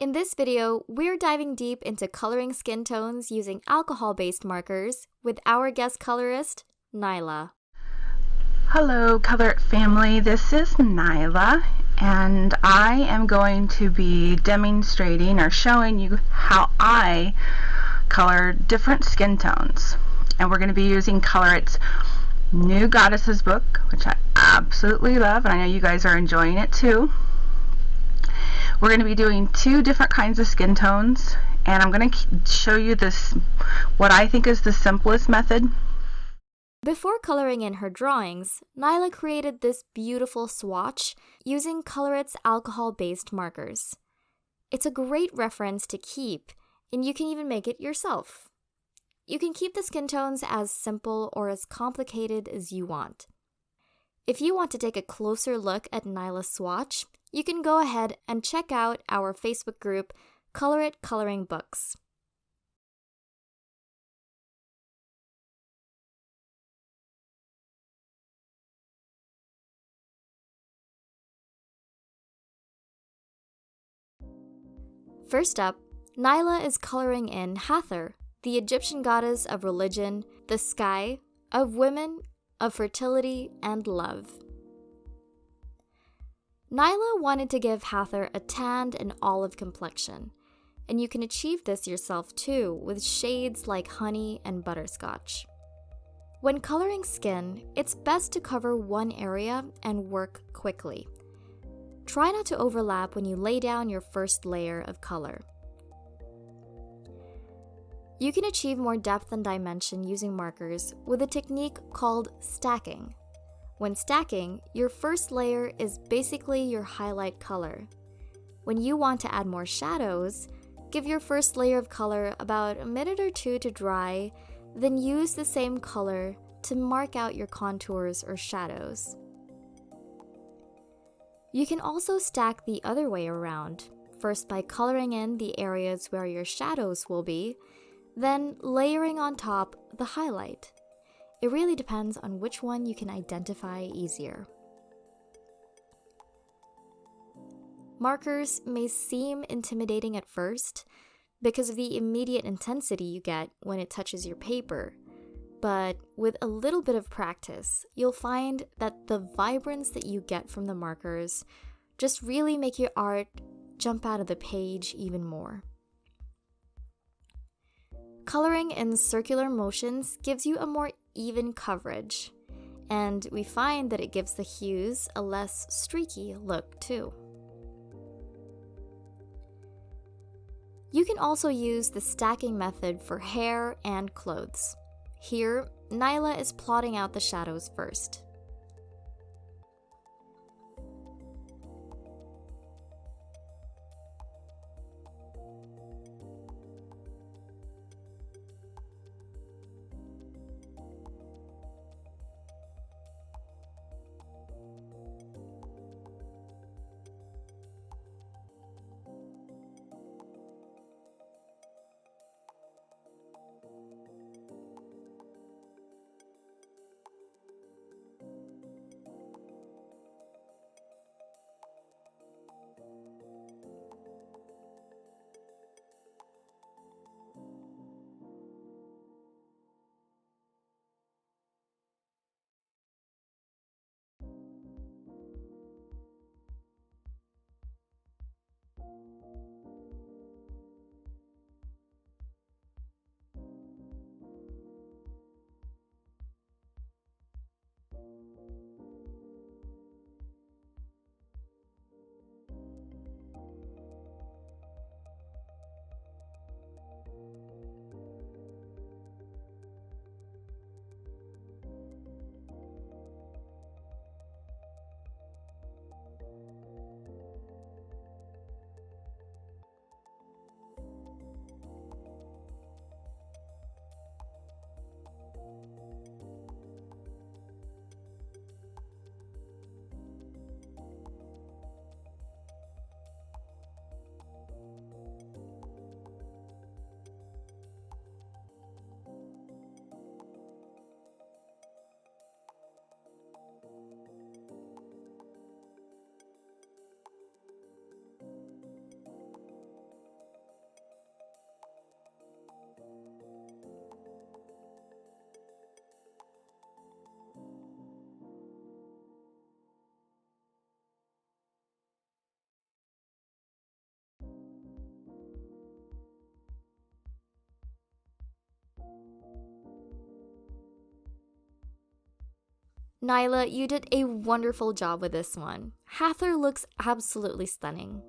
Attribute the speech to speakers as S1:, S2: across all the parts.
S1: In this video, we're diving deep into coloring skin tones using alcohol-based markers with our guest colorist, Nyla.
S2: Hello, ColorIt family. This is Nyla, and I am going to be demonstrating or showing you how I color different skin tones. And we're going to be using ColorIt's new Goddesses book, which I absolutely love, and I know you guys are enjoying it too. We're going to be doing two different kinds of skin tones, and I'm going to show you this, what I think is the simplest method.
S1: Before coloring in her drawings, Nyla created this beautiful swatch using ColorIt's alcohol-based markers. It's a great reference to keep, and you can even make it yourself. You can keep the skin tones as simple or as complicated as you want. If you want to take a closer look at Nyla's swatch, you can go ahead and check out our Facebook group, ColorIt Coloring Books. First up, Nyla is coloring in Hathor, the Egyptian goddess of religion, the sky, of women, of fertility, and love. Nyla wanted to give Hathor a tanned and olive complexion, and you can achieve this yourself too with shades like honey and butterscotch. When coloring skin, it's best to cover one area and work quickly. Try not to overlap when you lay down your first layer of color. You can achieve more depth and dimension using markers with a technique called stacking. When stacking, your first layer is basically your highlight color. When you want to add more shadows, give your first layer of color about a minute or two to dry, then use the same color to mark out your contours or shadows. You can also stack the other way around, first by coloring in the areas where your shadows will be, then layering on top the highlight. It really depends on which one you can identify easier. Markers may seem intimidating at first because of the immediate intensity you get when it touches your paper, but with a little bit of practice, you'll find that the vibrance that you get from the markers just really make your art jump out of the page even more. Coloring in circular motions gives you a more even coverage, and we find that it gives the hues a less streaky look too. You can also use the stacking method for hair and clothes. Here, Nyla is plotting out the shadows first. Nyla, you did a wonderful job with this one. Hathor looks absolutely stunning.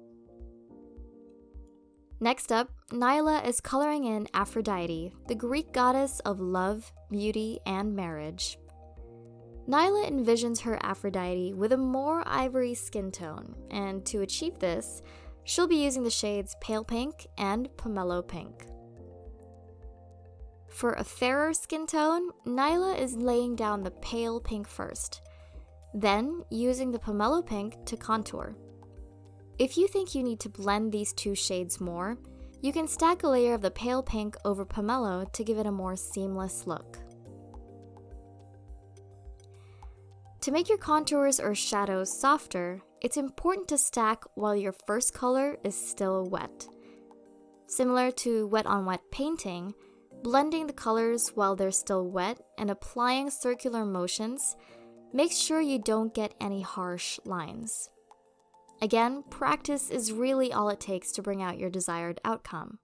S1: Next up, Nyla is coloring in Aphrodite, the Greek goddess of love, beauty, and marriage. Nyla envisions her Aphrodite with a more ivory skin tone, and to achieve this, she'll be using the shades Pale Pink and Pomelo Pink. For a fairer skin tone, Nyla is laying down the Pale Pink first, then using the Pomelo Pink to contour. If you think you need to blend these two shades more, you can stack a layer of the Pale Pink over Pomelo to give it a more seamless look. To make your contours or shadows softer, it's important to stack while your first color is still wet. Similar to wet-on-wet painting, blending the colors while they're still wet and applying circular motions makes sure you don't get any harsh lines. Again, practice is really all it takes to bring out your desired outcome.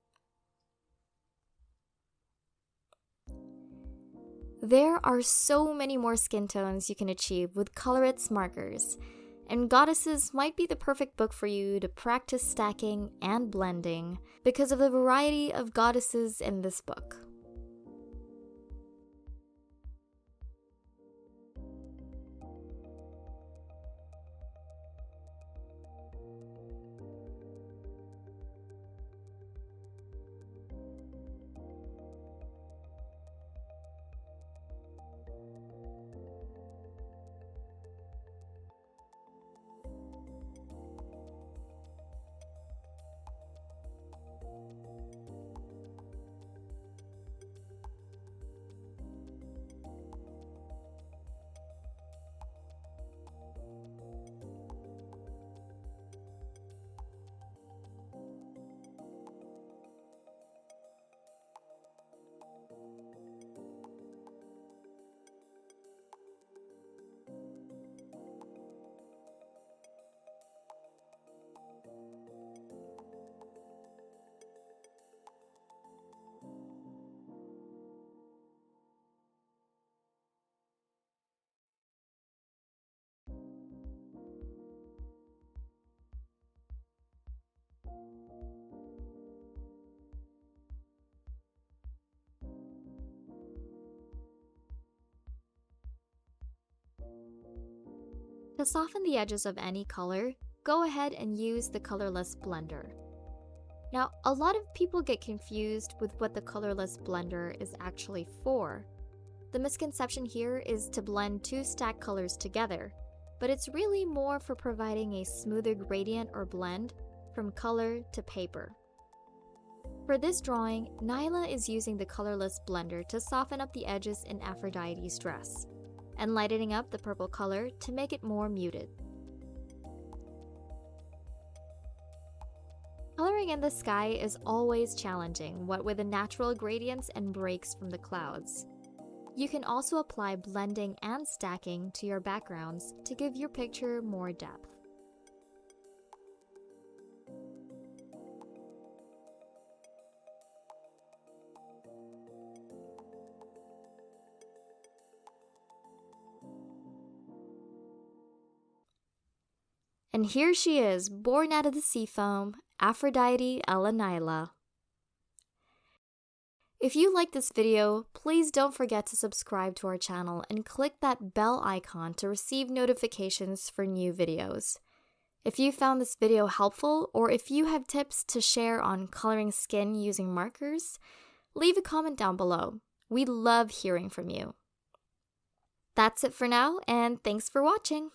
S1: There are so many more skin tones you can achieve with ColorIt's markers, and Goddesses might be the perfect book for you to practice stacking and blending because of the variety of goddesses in this book. To soften the edges of any color, go ahead and use the colorless blender. Now, a lot of people get confused with what the colorless blender is actually for. The misconception here is to blend two stacked colors together, but it's really more for providing a smoother gradient or blend from color to paper. For this drawing, Nyla is using the colorless blender to soften up the edges in Aphrodite's dress, and lightening up the purple color to make it more muted. Coloring in the sky is always challenging, what with the natural gradients and breaks from the clouds. You can also apply blending and stacking to your backgrounds to give your picture more depth. And here she is, born out of the sea foam, Aphrodite a la Nyla. If you like this video, please don't forget to subscribe to our channel and click that bell icon to receive notifications for new videos. If you found this video helpful, or if you have tips to share on coloring skin using markers, leave a comment down below. We love hearing from you. That's it for now, and thanks for watching!